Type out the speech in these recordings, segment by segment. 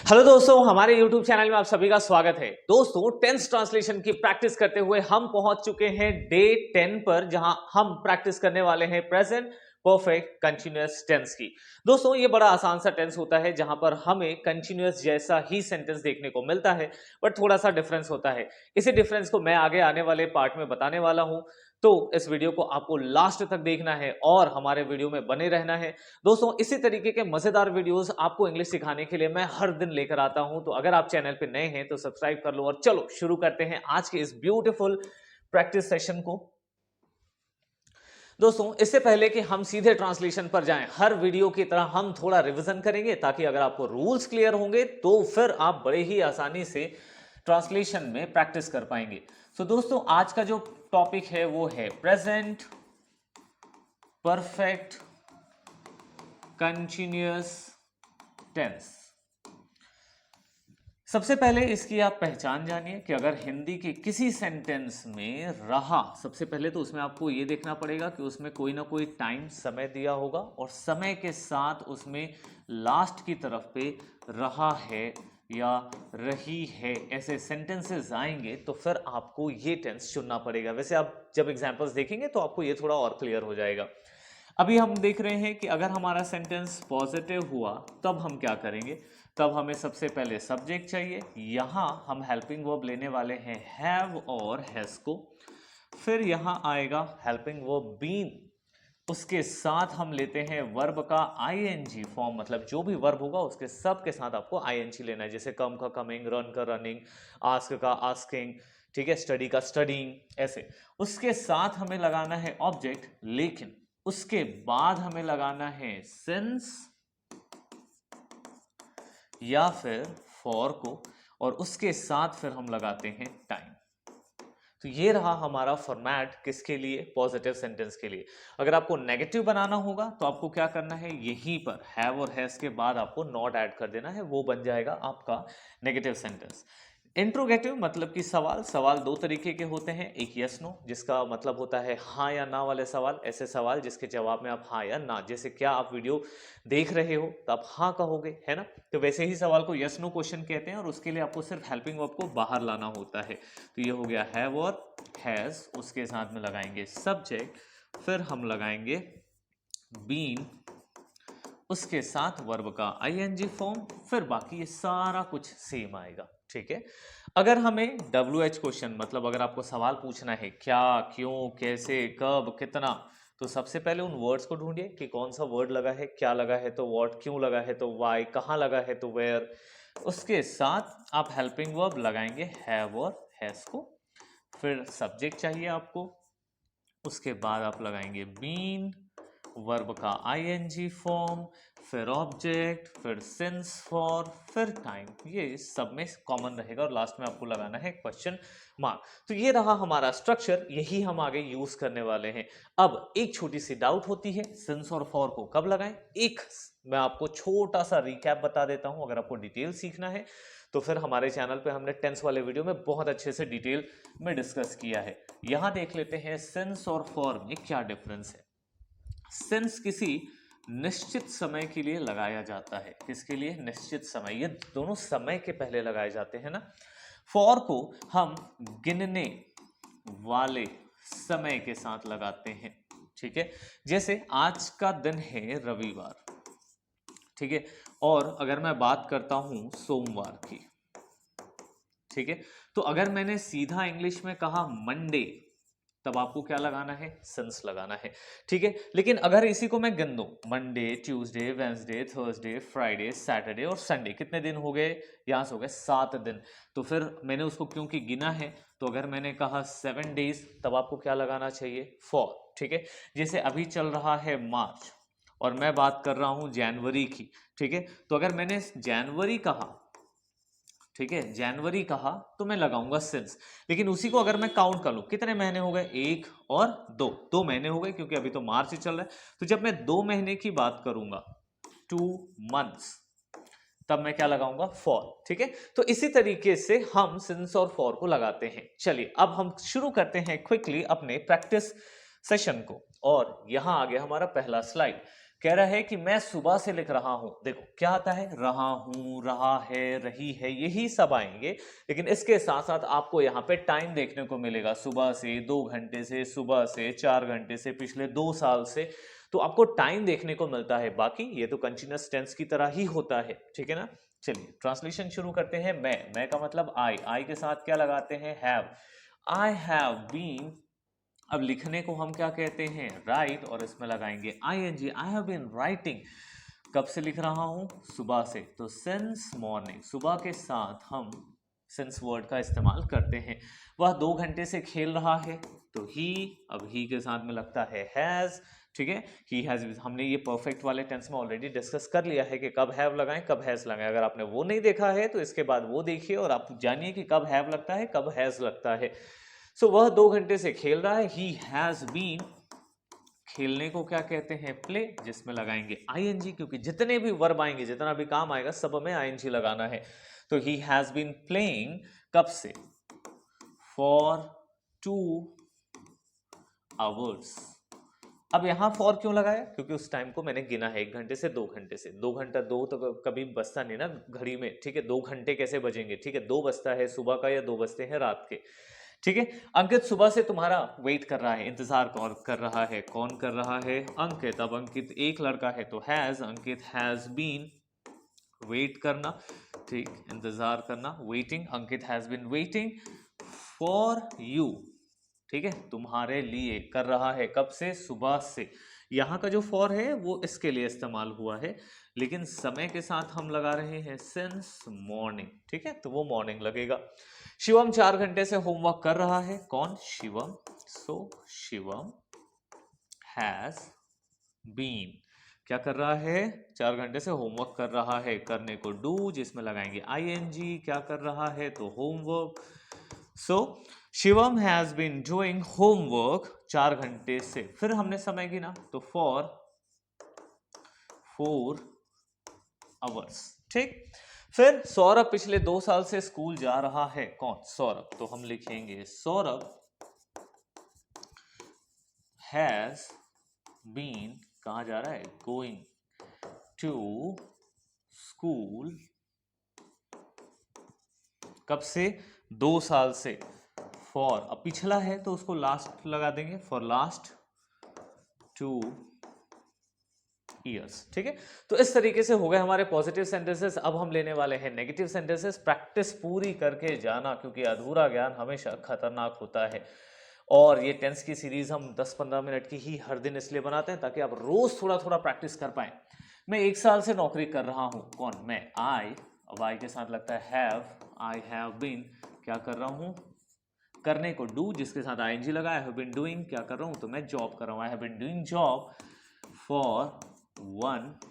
Hello दोस्तों, हमारे YouTube channel में आप सभी का स्वागत है। दोस्तों, टेंस ट्रांसलेशन की प्रैक्टिस करते हुए हम पहुंच चुके हैं डे 10 पर, जहां हम प्रैक्टिस करने वाले हैं प्रेजेंट परफेक्ट कंटीन्यूअस टेंस की। दोस्तों, ये बड़ा आसान सा टेंस होता है जहां पर हमें कंटीन्यूअस जैसा ही सेंटेंस देखने को मिलता है, बट थोड़ा सा डिफरेंस होता है। इसी डिफरेंस को मैं आगे आने वाले पार्ट में बताने वाला हूं, तो इस वीडियो को आपको लास्ट तक देखना है और हमारे वीडियो में बने रहना है। दोस्तों, इसी तरीके के मजेदार वीडियोस आपको इंग्लिश सिखाने के लिए मैं हर दिन लेकर आता हूं, तो अगर आप चैनल पे नए हैं तो सब्सक्राइब कर लो और चलो शुरू करते हैं आज के इस ब्यूटीफुल प्रैक्टिस सेशन को। दोस्तों, इससे पहले कि हम सीधे ट्रांसलेशन पर जाएं, हर वीडियो की तरह हम थोड़ा रिवीजन करेंगे, ताकि अगर आपको रूल्स क्लियर होंगे तो फिर आप बड़े ही आसानी से ट्रांसलेशन में प्रैक्टिस कर पाएंगे। तो दोस्तों, आज का जो टॉपिक है वो है प्रेजेंट परफेक्ट कंटीन्यूअस टेंस। सबसे पहले इसकी आप पहचान जानिए कि अगर हिंदी के किसी सेंटेंस में रहा, सबसे पहले तो उसमें आपको ये देखना पड़ेगा कि उसमें कोई ना कोई टाइम समय दिया होगा और समय के साथ उसमें लास्ट की तरफ पे रहा है या रही है ऐसे सेंटेंसेस आएंगे, तो फिर आपको ये टेंस चुनना पड़ेगा। वैसे आप जब एग्जांपल्स देखेंगे तो आपको ये थोड़ा और क्लियर हो जाएगा। अभी हम देख रहे हैं कि अगर हमारा सेंटेंस पॉजिटिव हुआ तब हम क्या करेंगे। तब हमें सबसे पहले सब्जेक्ट चाहिए। यहां हम हेल्पिंग वर्ब लेने वाले हैं हैव और हैज को। फिर यहां आएगा हेल्पिंग वर्ब बीन, उसके साथ हम लेते हैं वर्ब का आईएनजी फॉर्म, मतलब जो भी वर्ब होगा उसके सब के साथ आपको आईएनजी लेना है। जैसे कम का कमिंग, रन का रनिंग, आस्क का आस्किंग, ठीक है, स्टडी का स्टडीइंग, ऐसे। उसके साथ हमें लगाना है ऑब्जेक्ट, लेकिन उसके बाद हमें लगाना है सिंस या फिर फॉर को, और उसके साथ फिर हम लगाते हैं टाइम। तो ये रहा हमारा फॉर्मेट किसके लिए, पॉजिटिव सेंटेंस के लिए। अगर आपको नेगेटिव बनाना होगा तो आपको क्या करना है, यहीं पर हैव और हैज के बाद आपको नॉट ऐड कर देना है, वो बन जाएगा आपका नेगेटिव सेंटेंस। इंट्रोगेटिव मतलब कि सवाल। सवाल दो तरीके के होते हैं, एक यस नो जिसका मतलब होता है हाँ या ना वाले सवाल, ऐसे सवाल जिसके जवाब में आप हाँ या ना, जैसे क्या आप वीडियो देख रहे हो तो आप हाँ कहोगे, है ना। तो वैसे ही सवाल को यस नो क्वेश्चन कहते हैं और उसके लिए आपको सिर्फ हेल्पिंग वर्ब को बाहर लाना होता है। तो ये हो गया हैव और हैज, उसके साथ में लगाएंगे सब्जेक्ट, फिर हम लगाएंगे बीन, उसके साथ वर्ब का आईएनजी फॉर्म, फिर बाकी ये सारा कुछ सेम आएगा, ठीक है। अगर हमें WH क्वेश्चन, मतलब अगर आपको सवाल पूछना है क्या, क्यों, कैसे, कब, कितना, तो सबसे पहले उन वर्ड्स को ढूंढिए कि कौन सा वर्ड लगा है, क्या लगा है तो व्हाट, क्यों लगा है तो व्हाई, कहाँ लगा है तो वेयर। उसके साथ आप हेल्पिंग वर्ब लगाएंगे हैव और हैज को, फिर सब्जेक्ट चाहिए आपको, उसके बाद आप लगाएंगे बीन, वर्ब का आईएनजी फॉर्म, फिर ऑब्जेक्ट, फिर सिंस फॉर, फिर टाइम। ये सब में कॉमन रहेगा और लास्ट में आपको लगाना है क्वेश्चन मार्क। तो ये रहा हमारा स्ट्रक्चर, यही हम आगे यूज करने वाले हैं। अब एक छोटी सी डाउट होती है, सिंस और फॉर को कब लगाएं। एक मैं आपको छोटा सा रिकैप बता देता हूं, अगर आपको डिटेल सीखना है तो फिर हमारे चैनल पे हमने टेंस वाले वीडियो में बहुत अच्छे से डिटेल में डिस्कस किया है। यहां देख लेते हैं सिंस और फॉर में क्या डिफरेंस है। सिंस किसी निश्चित समय के लिए लगाया जाता है। किसके लिए, निश्चित समय, ये दोनों समय के पहले लगाए जाते हैं ना। फॉर को हम गिनने वाले समय के साथ लगाते हैं, ठीक है। जैसे आज का दिन है रविवार, ठीक है, और अगर मैं बात करता हूं सोमवार की, ठीक है, तो अगर मैंने सीधा इंग्लिश में कहा मंडे, तब आपको क्या लगाना है, सिंस लगाना है, ठीक है। लेकिन अगर इसी को मैं गिन दूं, Monday, Tuesday, Wednesday, Thursday, Friday, Saturday और संडे, कितने दिन हो गए, यहां से हो गए 7 दिन। तो फिर मैंने उसको क्योंकि गिना है, तो अगर मैंने कहा 7 डेज, तब आपको क्या लगाना चाहिए, फॉर, ठीक है। जैसे अभी चल रहा है मार्च और मैं बात कर रहा हूं जनवरी की, ठीक है, तो अगर मैंने जनवरी कहा, ठीक है, जनवरी कहा, तो मैं लगाऊंगा सिंस। लेकिन उसी को अगर मैं काउंट कर लूं, कितने महीने हो गए, 1 और 2, 2 महीने हो गए, क्योंकि अभी तो मार्च ही चल रहा है। तो जब मैं 2 महीने की बात करूंगा, 2 मंथ्स, तब मैं क्या लगाऊंगा, फॉर, ठीक है। तो इसी तरीके से हम सिंस और फॉर को लगाते हैं। चलिए अब हम शुरू करते हैं क्विकली अपने प्रैक्टिस सेशन को, और यहां आ गया हमारा पहला स्लाइड। कह रहा है कि मैं सुबह से लिख रहा हूं। देखो क्या आता है, रहा हूं, रहा है, रही है, यही सब आएंगे, लेकिन इसके साथ साथ आपको यहाँ पे टाइम देखने को मिलेगा, सुबह से 2 घंटे से, सुबह से 4 घंटे से, पिछले 2 साल से, तो आपको टाइम देखने को मिलता है। बाकी ये तो कंटिन्यूअस टेंस की तरह ही होता है, ठीक है ना। चलिए ट्रांसलेशन शुरू करते हैं। मैं का मतलब आई के साथ क्या लगाते हैं, हैव। आई हैव बीन, अब लिखने को हम क्या कहते हैं, राइट, और इसमें लगाएंगे ing। I have been writing, कब से लिख रहा हूं, सुबह से, तो सिंस मॉर्निंग, सुबह के साथ हम सिंस वर्ड का इस्तेमाल करते हैं। वह 2 घंटे से खेल रहा है, तो ही, अब ही के साथ में लगता है हैज, ठीक है। ही हैज, हमने ये परफेक्ट वाले टेंस में ऑलरेडी डिस्कस कर लिया है कि कब हैव लगाएं, कब हैज लगाएं। अगर आपने वो नहीं देखा है तो इसके बाद वो देखिए और आप जानिए कि कब हैव लगता है, कब हैज लगता है। सो वह 2 घंटे से खेल रहा है, ही हैज बीन, खेलने को क्या कहते हैं, प्ले, जिसमें लगाएंगे ing, क्योंकि जितने भी वर्ब आएंगे, जितना भी काम आएगा, सब में ing लगाना है। तो ही हैज बीन प्लेइंग, कब से, फॉर 2 आवर्स। अब यहां फॉर क्यों लगाया, क्योंकि उस टाइम को मैंने गिना है, 1 घंटे से 2 घंटे से। 2 घंटा, 2 तो कभी बजता नहीं ना घड़ी में, ठीक है। 2 घंटे कैसे बजेंगे, ठीक है, 2 बजता है सुबह का या 2 बजते हैं रात के, ठीक है। अंकित सुबह से तुम्हारा वेट कर रहा है, इंतजार कौन कर रहा है, कौन कर रहा है, अंकित। अब अंकित एक लड़का है तो has, Ankit has been, wait करना, ठीक, इंतजार करना, waiting, Ankit has been waiting for you, ठीक है, तुम्हारे लिए कर रहा है, कब से, सुबह से। यहाँ का जो फॉर है वो इसके लिए इस्तेमाल हुआ है, लेकिन समय के साथ हम लगा रहे हैं सिंस मॉर्निंग, ठीक है, तो वो मॉर्निंग लगेगा। शिवम 4 घंटे से होमवर्क कर रहा है, कौन, शिवम। सो शिवम हैज बीन, क्या कर रहा है, 4 घंटे से होमवर्क कर रहा है, करने को डू, जिसमें लगाएंगे ing, क्या कर रहा है, तो homework. So Shivam has been doing homework 4 घंटे से, फिर हमने समय गिना तो फॉर 4 आवर्स, ठीक। फिर सौरभ पिछले 2 साल से स्कूल जा रहा है, कौन, सौरभ, तो हम लिखेंगे सौरभ हैज बीन, कहां जा रहा है, गोइंग टू स्कूल, कब से, 2 साल से, फॉर, अब पिछला है तो उसको लास्ट लगा देंगे, फॉर लास्ट 2 ईयर्स, ठीक है। तो इस तरीके से हो गए हमारे पॉजिटिव सेंटेंसेस। अब हम लेने वाले हैं नेगेटिव सेंटेंसेस। प्रैक्टिस पूरी करके जाना, क्योंकि अधूरा ज्ञान हमेशा खतरनाक होता है। और ये टेंस की सीरीज हम 10-15 मिनट की ही हर दिन इसलिए बनाते हैं ताकि आप रोज थोड़ा थोड़ा प्रैक्टिस कर पाए। मैं 1 साल से नौकरी कर रहा हूं, कौन, मैं, आई, अब आई के साथ लगता है हैव, आई हैव बीन, क्या कर रहा हूं, करने को डू, जिसके साथ ing लगा, आई हैव बीन डूइंग, क्या कर रहा हूं, तो मैं जॉब कर रहा हूं, I have been doing job for 1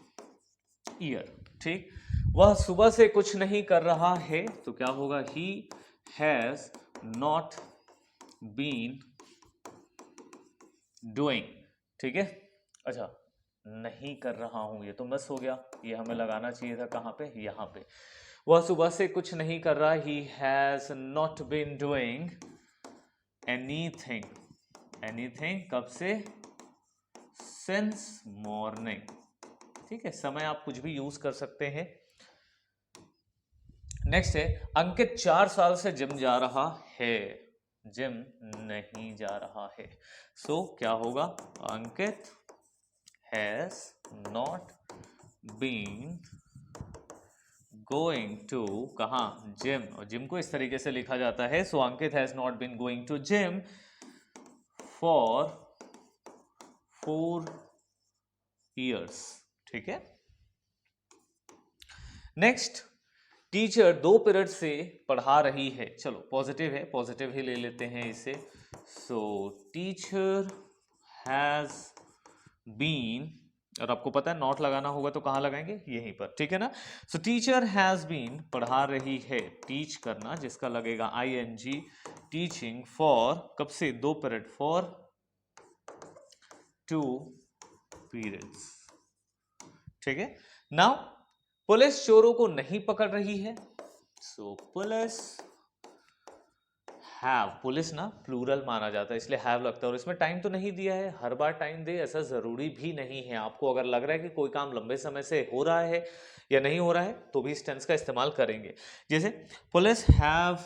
year, ठीक। वह सुबह से कुछ नहीं कर रहा है, तो क्या होगा, he has not been doing, ठीक है। अच्छा, नहीं कर रहा हूं, ये तो मिस हो गया, ये हमें लगाना चाहिए था कहां पे, यहां पे। वह सुबह से कुछ नहीं कर रहा, he has not been doing anything, anything कब से, सिंस मॉर्निंग, ठीक है। समय आप कुछ भी यूज कर सकते हैं। नेक्स्ट है, अंकित 4 साल से जिम जा रहा है, जिम नहीं जा रहा है, सो क्या होगा, Ankit has not been going to, कहाँ, जिम, और जिम को इस तरीके से लिखा जाता है, so Ankit has not been going to gym for 4 years, ठीक है। नेक्स्ट, टीचर 2 पीरियड से पढ़ा रही है, चलो पॉजिटिव है, पॉजिटिव ही ले लेते हैं इसे। सो टीचर हैज बीन, और आपको पता है नॉट लगाना होगा तो कहाँ लगाएंगे, यहीं पर, ठीक है ना। सो टीचर हैज बीन, पढ़ा रही है, टीच करना, जिसका लगेगा ing, टीचिंग फॉर, कब से, 2 पीरियड, फॉर 2 पीरियड्स, ठीक है। नाउ पुलिस चोरों को नहीं पकड़ रही है, सो पुलिस हैव, पुलिस ना प्लूरल माना जाता है इसलिए हैव लगता है, और इसमें टाइम तो नहीं दिया है, हर बार टाइम दे ऐसा जरूरी भी नहीं है। आपको अगर लग रहा है कि कोई काम लंबे समय से हो रहा है या नहीं हो रहा है तो भी इस टेंस का इस्तेमाल करेंगे। जैसे पुलिस हैव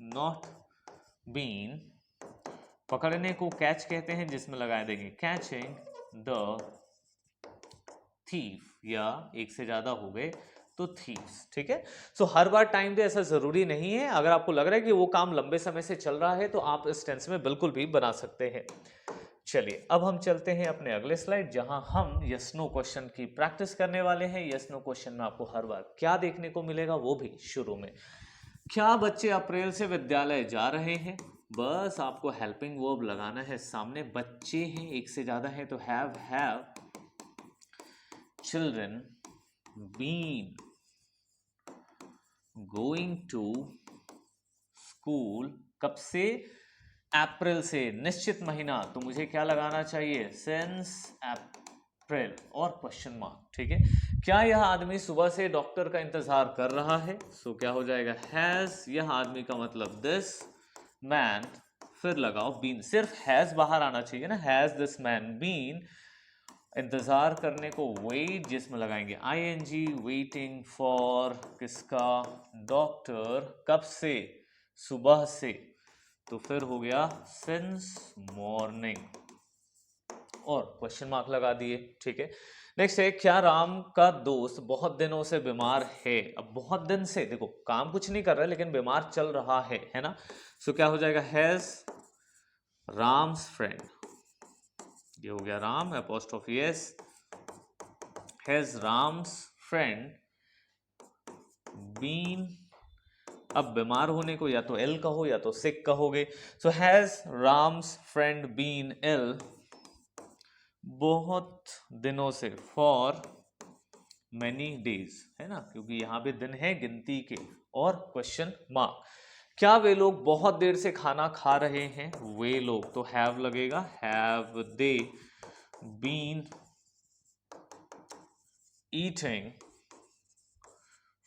नॉट बीन, पकड़ने को कैच कहते हैं जिसमें लगा देंगे कैचिंग द थीफ, या एक से ज्यादा हो गए तो थीव्स, ठीक है। सो हर बार टाइम दे ऐसा जरूरी नहीं है, अगर आपको लग रहा है कि वो काम लंबे समय से चल रहा है तो आप इस टेंस में बिल्कुल भी बना सकते हैं। चलिए अब हम चलते हैं अपने अगले स्लाइड जहां हम यस नो क्वेश्चन की प्रैक्टिस करने वाले हैं। यस नो क्वेश्चन में आपको हर बार क्या देखने को मिलेगा, वो भी शुरू में, क्या बच्चे अप्रैल से विद्यालय जा रहे हैं, बस आपको हेल्पिंग वर्ब लगाना है सामने, बच्चे हैं एक से ज्यादा है तो have children been going to school, कब से, अप्रैल से, निश्चित महीना तो मुझे क्या लगाना चाहिए, सिंस अप्रैल और क्वेश्चन मार्क, ठीक है। क्या यह आदमी सुबह से डॉक्टर का इंतजार कर रहा है, सो क्या हो जाएगा हैज, यह आदमी का मतलब दिस मैन, फिर लगाओ बीन, सिर्फ हैज बाहर आना चाहिए ना, हैज दिस मैन बीन, इंतजार करने को वेट जिसमें लगाएंगे आईएनजी, वेटिंग फॉर किसका, डॉक्टर, कब से, सुबह से, तो फिर हो गया सिंस मॉर्निंग और क्वेश्चन मार्क लगा दिए, ठीक है। नेक्स्ट है क्या राम का दोस्त बहुत दिनों से बीमार है, अब बहुत दिन से देखो काम कुछ नहीं कर रहा है लेकिन बीमार चल रहा है ना, सो क्या हो जाएगा हैज राम्स फ्रेंड, ये हो गया Ram apostrophe S, has Ram's friend been, अब बीमार होने को या तो इल कहो या तो सिक कहोगे, so has Ram's friend been ill बहुत दिनों से, फॉर मैनी डेज, है ना, क्योंकि यहां पे दिन है गिनती के, और क्वेश्चन मार्क, क्या वे लोग बहुत देर से खाना खा रहे हैं, वे लोग तो हैव लगेगा, have they been eating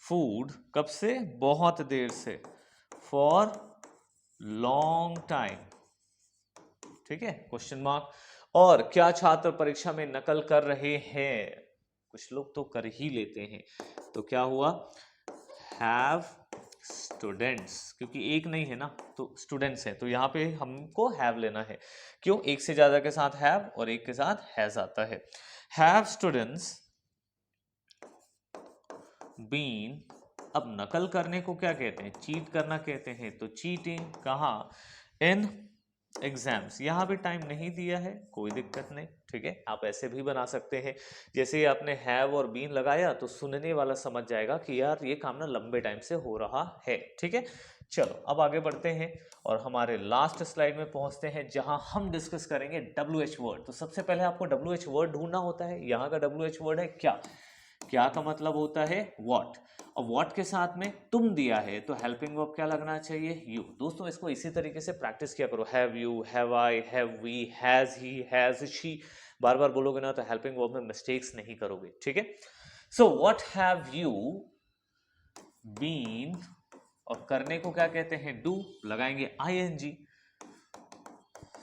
food, कब से, बहुत देर से, फॉर लॉन्ग टाइम, ठीक है, क्वेश्चन मार्क। और क्या छात्र परीक्षा में नकल कर रहे हैं, कुछ लोग तो कर ही लेते हैं, तो क्या हुआ हैव स्टूडेंट्स, क्योंकि एक नहीं है ना तो स्टूडेंट्स है, तो यहाँ पे हमको हैव लेना है, क्यों, एक से ज्यादा के साथ हैव और एक के साथ हैज आता है, हैव स्टूडेंट्स बीन, अब नकल करने को क्या कहते हैं, चीट करना कहते हैं, तो चीटिंग कहाँ, इन एग्जाम्स, यहां भी टाइम नहीं दिया है कोई दिक्कत नहीं, ठीक है, आप ऐसे भी बना सकते हैं, जैसे ही आपने हैव और बीन लगाया तो सुनने वाला समझ जाएगा कि यार ये काम ना लंबे टाइम से हो रहा है, ठीक है। चलो अब आगे बढ़ते हैं और हमारे लास्ट स्लाइड में पहुंचते हैं जहां हम डिस्कस करेंगे WH वर्ड। तो सबसे पहले आपको WH वर्ड ढूंढना होता है, यहाँ का WH वर्ड है क्या, क्या का मतलब होता है व्हाट, और व्हाट के साथ में तुम दिया है तो हेल्पिंग वर्ब क्या लगना चाहिए, यू। दोस्तों इसको इसी तरीके से प्रैक्टिस किया करो, have you, have I, have we, has he, has she, बार बार बोलोगे ना तो हेल्पिंग वर्ब में मिस्टेक्स नहीं करोगे, ठीक है। So what have you been, और करने को क्या कहते हैं, डू, लगाएंगे आईएनजी,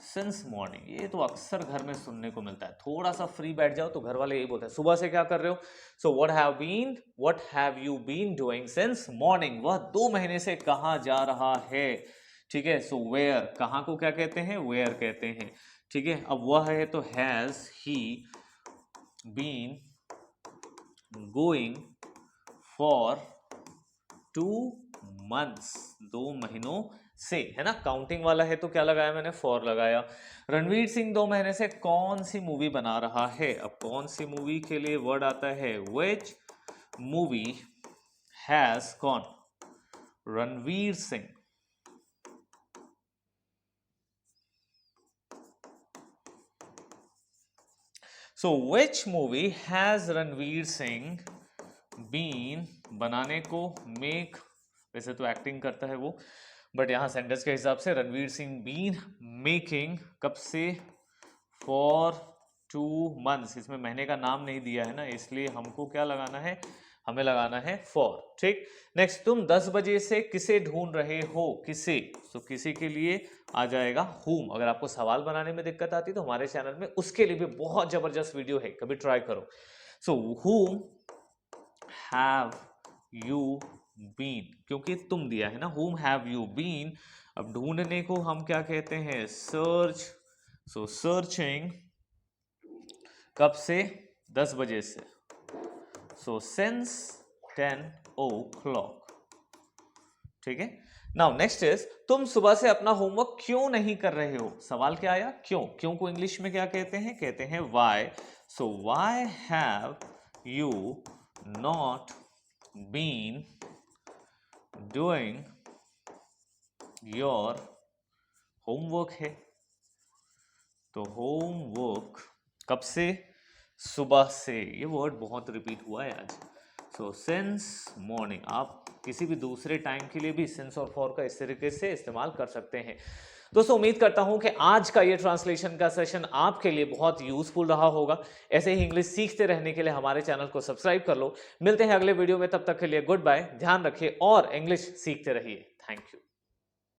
सिंस मॉर्निंग, ये तो अक्सर घर में सुनने को मिलता है, थोड़ा सा फ्री बैठ जाओ तो घर वाले यही बोलते हैं सुबह से क्या कर रहे हो, so what have you been doing since morning, वह 2 महीने से कहाँ जा रहा है, ठीक है। सो वेयर, कहाँ को क्या कहते हैं, वेयर कहते हैं, ठीक है। अब वह है तो has he been going for 2 months, 2 महीनों से, है ना, काउंटिंग वाला है तो क्या लगाया मैंने, फॉर लगाया। रणवीर सिंह 2 महीने से कौन सी मूवी बना रहा है, अब कौन सी मूवी के लिए वर्ड आता है, which मूवी हैज, कौन, Ranveer Singh, so which movie has Ranveer Singh been, बनाने को, मेक, वैसे तो एक्टिंग करता है वो, बट यहां सेंटेंस के हिसाब से रणवीर सिंह बीन मेकिंग, कब से, फॉर 2 months, इसमें महीने का नाम नहीं दिया है ना इसलिए हमको क्या लगाना है, हमें लगाना है फॉर, ठीक। नेक्स्ट, तुम 10 बजे से किसे ढूंढ रहे हो, किसे, तो किसी के लिए आ जाएगा whom। अगर आपको सवाल बनाने में दिक्कत आती है तो हमारे चैनल में उसके लिए भी बहुत जबरदस्त वीडियो है, कभी ट्राई करो। सो whom have you been, क्योंकि तुम दिया है ना, whom have you been। अब ढूंढने को हम क्या कहते हैं, सर्च। सो सर्चिंग कब से, 10 बजे से। सो सिंस 10 o'clock, ठीक है। नाउ नेक्स्ट इज, तुम सुबह से अपना होमवर्क क्यों नहीं कर रहे हो। सवाल क्या आया, क्यों। क्यों को इंग्लिश में क्या कहते हैं, कहते हैं why। So why have you not been doing your homework है। तो होमवर्क कब से, सुबह से। ये वर्ड बहुत रिपीट हुआ है आज। सो सिंस मॉर्निंग, आप किसी भी दूसरे टाइम के लिए भी सिंस और फॉर का इस तरीके से इस्तेमाल कर सकते हैं। दोस्तों, उम्मीद करता हूं कि आज का ये ट्रांसलेशन का सेशन आपके लिए बहुत यूजफुल रहा होगा। ऐसे ही इंग्लिश सीखते रहने के लिए हमारे चैनल को सब्सक्राइब कर लो। मिलते हैं अगले वीडियो में, तब तक के लिए गुड बाय, ध्यान रखिए और इंग्लिश सीखते रहिए। Thank you.